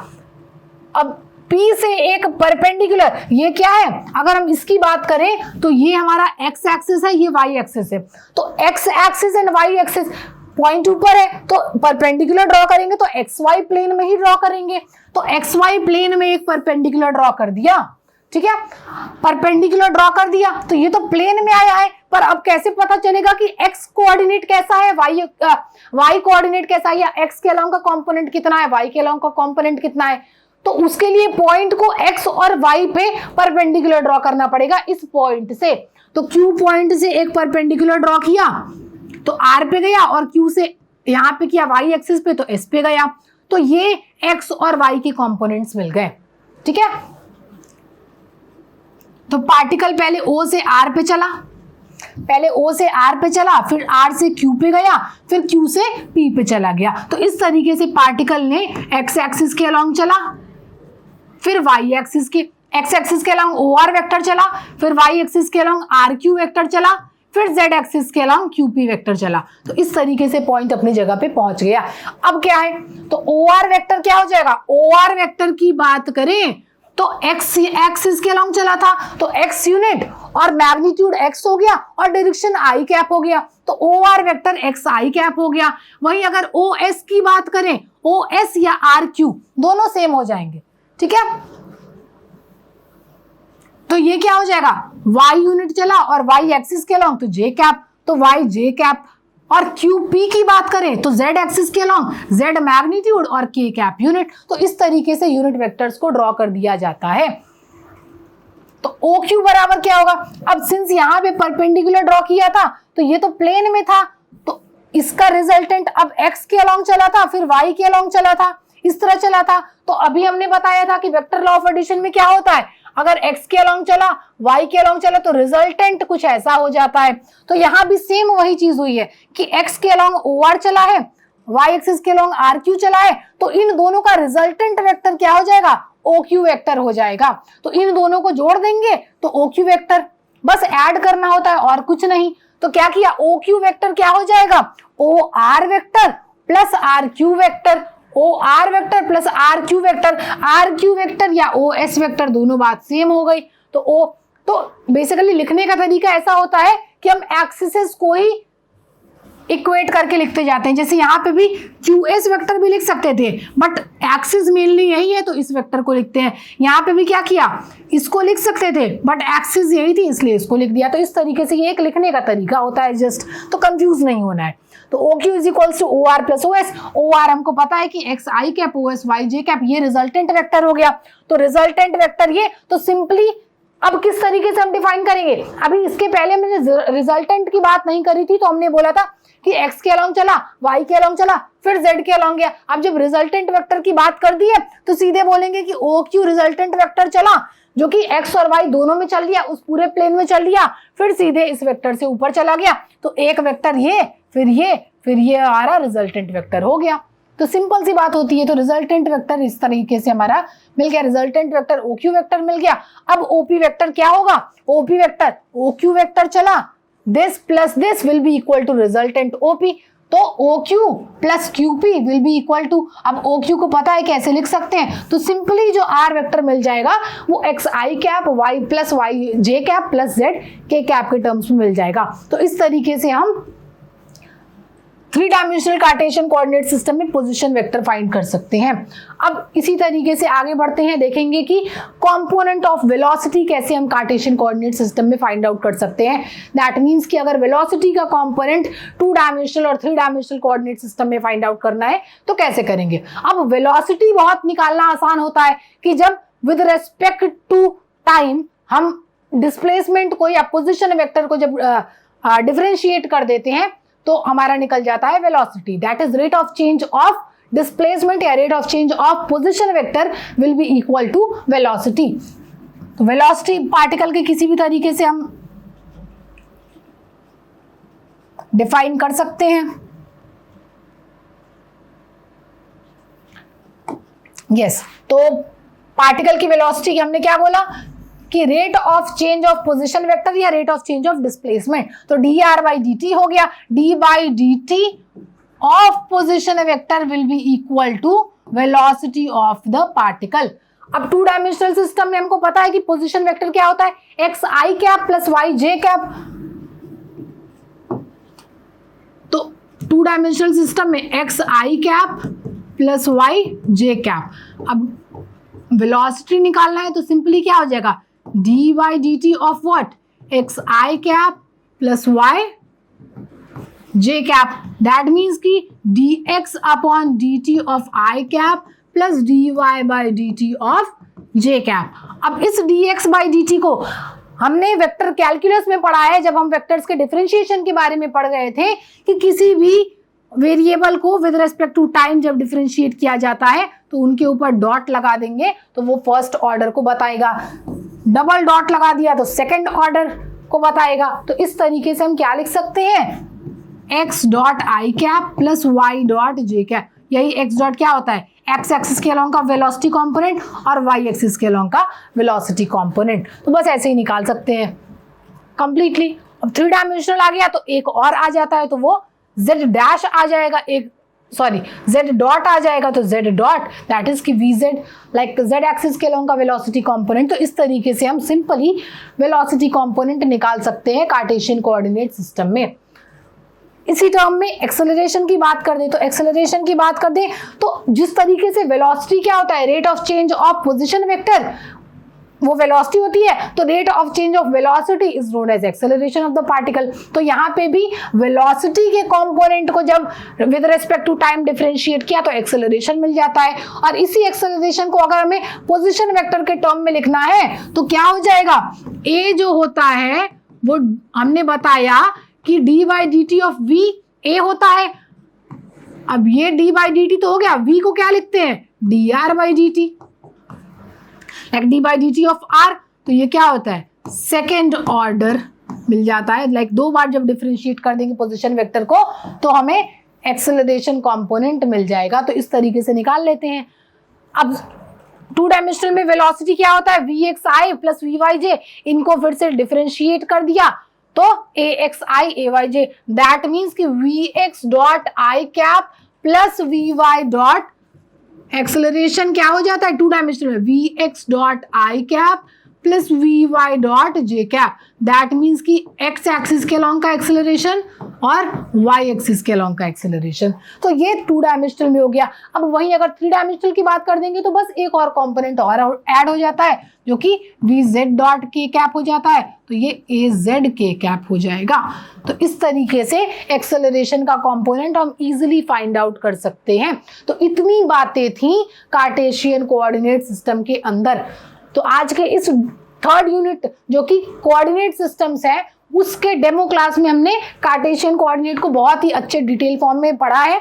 अब P से एक परपेंडिकुलर, ये क्या है, अगर हम इसकी बात करें तो ये हमारा x एक्सिस है, ये y एक्सिस है। तो x axis and y axis point ऊपर है, तो परपेंडिकुलर ड्रॉ करेंगे तो xy प्लेन में ही ड्रॉ करेंगे। तो xy प्लेन में एक परपेंडिकुलर ड्रॉ कर दिया, ठीक है, परपेंडिकुलर ड्रॉ कर दिया तो ये तो प्लेन में आया है। पर अब कैसे पता चलेगा कि x कोऑर्डिनेट कैसा है, y कोऑर्डिनेट कैसा है, या x के अलोंग का कंपोनेंट कितना है, y के अलोंग का कंपोनेंट कितना है। तो उसके लिए पॉइंट को x और y पे परपेंडिकुलर ड्रॉ करना पड़ेगा इस पॉइंट से। तो Q पॉइंट से एक परपेंडिकुलर ड्रॉ किया तो R पे गया, और Q से यहां पे किया y एक्सिस पे तो S पे गया। तो ये x और y के कंपोनेंट्स मिल गए, ठीक है। तो पार्टिकल पहले O से R पे चला, पहले O से R पे चला, फिर R से Q पे गया, फिर Q से P पे चला गया। तो इस तरीके से पार्टिकल ने x एक्सिस के अलोंग चला, फिर y एक्सिस के x एक्सिस के अलोंग OR वेक्टर चला, फिर y एक्सिस के अलोंग RQ वेक्टर चला, फिर z एक्सिस के अलोंग QP वेक्टर चला। तो इस तरीके से पॉइंट अपनी जगह पे पहुंच गया। अब क्या है, तो OR वेक्टर क्या हो जाएगा, OR वेक्टर की बात करें तो x एक्सिस के अलोंग चला था तो x यूनिट और मैग्नीट्यूड x हो गया और डायरेक्शन i कैप हो गया। तो OR vector x i cap हो गया। वहीं अगर OS की बात करें, OS या RQ दोनों सेम हो जाएंगे, ठीक है। तो ये क्या हो जाएगा, y यूनिट चला और y एक्सिस के अलोंग तो j कैप, तो y j कैप। और QP की बात करें तो z एक्सिस के अलोंग z मैग्नीट्यूड और k कैप यूनिट। तो इस तरीके से यूनिट वेक्टर्स को ड्रॉ कर दिया जाता है। तो OQ बराबर क्या होगा, अब सिंस यहाँ पे परपेंडिकुलर ड्रॉ किया था तो ये तो प्लेन में था, तो इसका रिजल्टेंट अब x के अलोंग चला था, फिर y के अलोंग चला था, इस तरह चला था। तो अभी हमने बताया था कि वेक्टर लॉ ऑफ एडिशन में क्या होता है, अगर x के अलोंग चला, y के अलोंग चला तो रिजल्टेंट कुछ ऐसा हो जाता है। तो यहाँ भी सेम वही चीज हुई है कि x के अलोंग OR चला है, y एक्सिस के अलोंग RQ चला है, तो इन दोनों का रिजल्टेंट वेक्टर क्या हो जाएगा, OQ वेक्टर हो जाएगा। तो इन दोनों को जोड़ देंगे तो OQ वेक्टर, बस ऐड करना होता है और कुछ नहीं। तो क्या किया, OQ वेक्टर क्या हो जाएगा, OR vector plus RQ vector, OR vector plus RQ vector, RQ vector या OS वेक्टर दोनों बात सेम हो गई। तो बेसिकली लिखने का तरीका ऐसा होता है कि हम एक्सिस को ही इक्वेट करके लिखते जाते हैं। जैसे यहाँ पे भी QS वेक्टर भी लिख सकते थे, बट एक्सिस मेनली यही है तो इस वेक्टर को लिखते हैं। यहाँ पे भी क्या किया, इसको लिख सकते थे बट एक्सिस यही थी इसलिए इसको लिख दिया। तो इस तरीके से ये एक लिखने का तरीका होता है जस्ट, तो कंफ्यूज नहीं होना है। तो OQ is equals to OR plus OS। OR हमको पता है कि XI cap OS YJ cap, ये रिजल्टेंट वेक्टर हो गया। तो रिजल्टेंट वेक्टर ये, तो सिंपली अब किस तरीके से हम डिफाइन करेंगे, अभी इसके पहले मैंने रिजल्टेंट की बात नहीं करी थी, तो हमने बोला था कि x के अलोंग चला, y के अलोंग चला, फिर z के अलोंग गया। अब जब रिजल्टेंट वेक्टर की बात कर दी है तो सीधे बोलेंगे कि OQ रिजल्टेंट वेक्टर चला जो कि x और y दोनों में चल दिया, उस पूरे प्लेन में चल दिया, फिर सीधे इस वेक्टर से ऊपर चला गया। तो एक वेक्टर ये, फिर ये हमारा रिजल्टेंट वेक्टर हो गया। तो सिंपल सी बात होती है। तो रिजल्टेंट वेक्टर इस तरीके से हमारा मिल गया, रिजल्टेंट वेक्टर OQ वेक्टर मिल गया। अब OP वेक्टर क्या होगा, OP वेक्टर OQ वेक्टर चला, this plus this will be equal to resultant OP, तो OQ plus QP will be equal to, अब OQ को पता है कैसे लिख सकते हैं, तो सिंपली जो R वेक्टर मिल जाएगा वो XI cap Y plus YJ cap plus ZK cap के टर्म्स में मिल जाएगा। तो इस तरीके से हम 3 डायमेंशनल कार्टेशियन कोऑर्डिनेट सिस्टम में पोजीशन वेक्टर फाइंड कर सकते हैं। अब इसी तरीके से आगे बढ़ते हैं, देखेंगे कि कंपोनेंट ऑफ वेलोसिटी कैसे हम कार्टेशियन कोऑर्डिनेट सिस्टम में फाइंड आउट कर सकते हैं। दैट मींस कि अगर वेलोसिटी का कंपोनेंट 2 डायमेंशनल और 3 डायमेंशनल कोऑर्डिनेट सिस्टम में फाइंड आउट करना है तो कैसे करेंगे। अब वेलोसिटी बहुत निकालना आसान होता है कि जब विद रेस्पेक्ट टू टाइम हम डिस्प्लेसमेंट को या पोजिशन वेक्टर को जब डिफरेंशिएट कर देते हैं तो हमारा निकल जाता है velocity. That is rate of change of displacement या rate of change of position vector will be equal to velocity. तो वेलोसिटी पार्टिकल के किसी भी तरीके से हम डिफाइन कर सकते हैं। यस, तो पार्टिकल की वेलोसिटी हमने क्या बोला कि rate of change of position vector या rate of change of displacement. तो dr by dt हो गया, d by dt of position vector will be equal to velocity of the particle. अब 2 डायमेंशनल सिस्टम में हमको पता है कि पोजीशन वेक्टर क्या होता है, xi cap plus yj cap. तो 2 डायमेंशनल सिस्टम में xi cap plus yj cap. अब वेलोसिटी निकालना है तो सिंपली क्या हो जाएगा, d by dt of what, xi cap plus yj cap, that means कि dx upon dt of I cap plus dy by dt of j cap। अब इस dx by dt को हमने वेक्टर कैलकुलस में पढ़ा है, जब हम वेक्टर्स के डिफरेंशिएशन के बारे में पढ़ रहे थे कि किसी भी वेरिएबल को विद रेस्पेक्ट टू टाइम जब डिफरेंशिएट किया जाता है तो उनके ऊपर डॉट लगा देंगे तो वो फर्स्ट ऑर्डर को बताएगा, डबल डॉट लगा दिया तो सेकंड ऑर्डर को बताएगा। तो इस तरीके से हम क्या लिख सकते हैं, x dot I cap plus y dot J cap. यही x डॉट क्या होता है, x एक्सिस के अलोंग का वेलोसिटी कंपोनेंट और y एक्सिस के अलोंग का वेलोसिटी कंपोनेंट। तो बस ऐसे ही निकाल सकते हैं कंप्लीटली। अब 3 डायमेंशनल आ गया तो एक और आ जाता है तो वो z डैश आ जाएगा, z डॉट आ जाएगा तो z डॉट, दैट इज कि vz लाइक z एक्सिस के अलोंग का वेलोसिटी कंपोनेंट। तो इस तरीके से हम सिंपली वेलोसिटी कंपोनेंट निकाल सकते हैं कार्टेशियन कोऑर्डिनेट सिस्टम में। इसी टर्म में एक्सेलरेशन की बात कर दें तो एक्सेलरेशन की बात कर दें तो जिस तरीके से वेलोसिटी क्या होता है, rate of change of position vector, वो वेलोसिटी होती है, तो rate of change of velocity is known as acceleration of the particle. तो यहाँ पे भी वेलोसिटी के कंपोनेंट को जब with respect to time differentiate किया तो एक्सेलरेशन मिल जाता है। और इसी एक्सेलरेशन को अगर हमें पोजीशन वेक्टर के टर्म में लिखना है तो क्या हो जाएगा, a जो होता है वो हमने बताया कि D by D T of V A होता है। अब ये डी बाई डी टी तो हो गया, v को क्या लिखते हैं, D R by D T, like D by D T of R. तो ये क्या होता है, सेकेंड ऑर्डर मिल जाता है। लाइक दो बार जब डिफरेंशिएट कर देंगे पोजीशन वेक्टर को तो हमें एक्सेलरेशन कंपोनेंट मिल जाएगा। तो इस तरीके से निकाल लेते हैं। अब टू डायमेंशनल में वेलोसिटी क्या होता है, V X I plus V Y J, इनको फिर से डिफरेंशिएट कर दिया तो A X I A Y J, that means कि V X dot I cap plus V Y dot acceleration क्या हो जाता है टू डायमेंशनल में, V X dot I cap plus V Y dot J cap, that means कि X axis के along का acceleration और वाई एक्सिस के अलॉन्ग का एक्सेलरेशन। तो ये टू डायमेंशनल में हो गया। अब वहीं अगर थ्री डायमेंशनल की बात कर देंगे तो बस एक और कंपोनेंट और ऐड हो जाता है जो कि वी जेड डॉट के कैप हो जाता है, तो ये ए जेड के कैप हो जाएगा। तो इस तरीके से एक्सेलरेशन का कंपोनेंट हम इजीली फाइंड आउट कर सकते हैं। तो इतनी बातें थी कार्टेशियन कोऑर्डिनेट सिस्टम के अंदर। तो आज के इस थर्ड यूनिट जो कि कोऑर्डिनेट सिस्टम्स है उसके डेमो क्लास में हमने कार्टेशियन कोऑर्डिनेट को बहुत ही अच्छे डिटेल फॉर्म में पढ़ा है।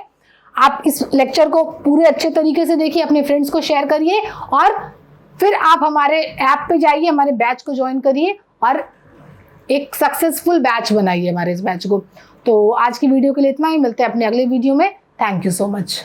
आप इस लेक्चर को पूरे अच्छे तरीके से देखिए, अपने फ्रेंड्स को शेयर करिए और फिर आप हमारे ऐप पे जाइए, हमारे बैच को ज्वाइन करिए और एक सक्सेसफुल बैच बनाइए हमारे इस बैच को। तो आज की वीडियो के लिए इतना ही, मिलते हैं अपने अगले वीडियो में। Thank you so much.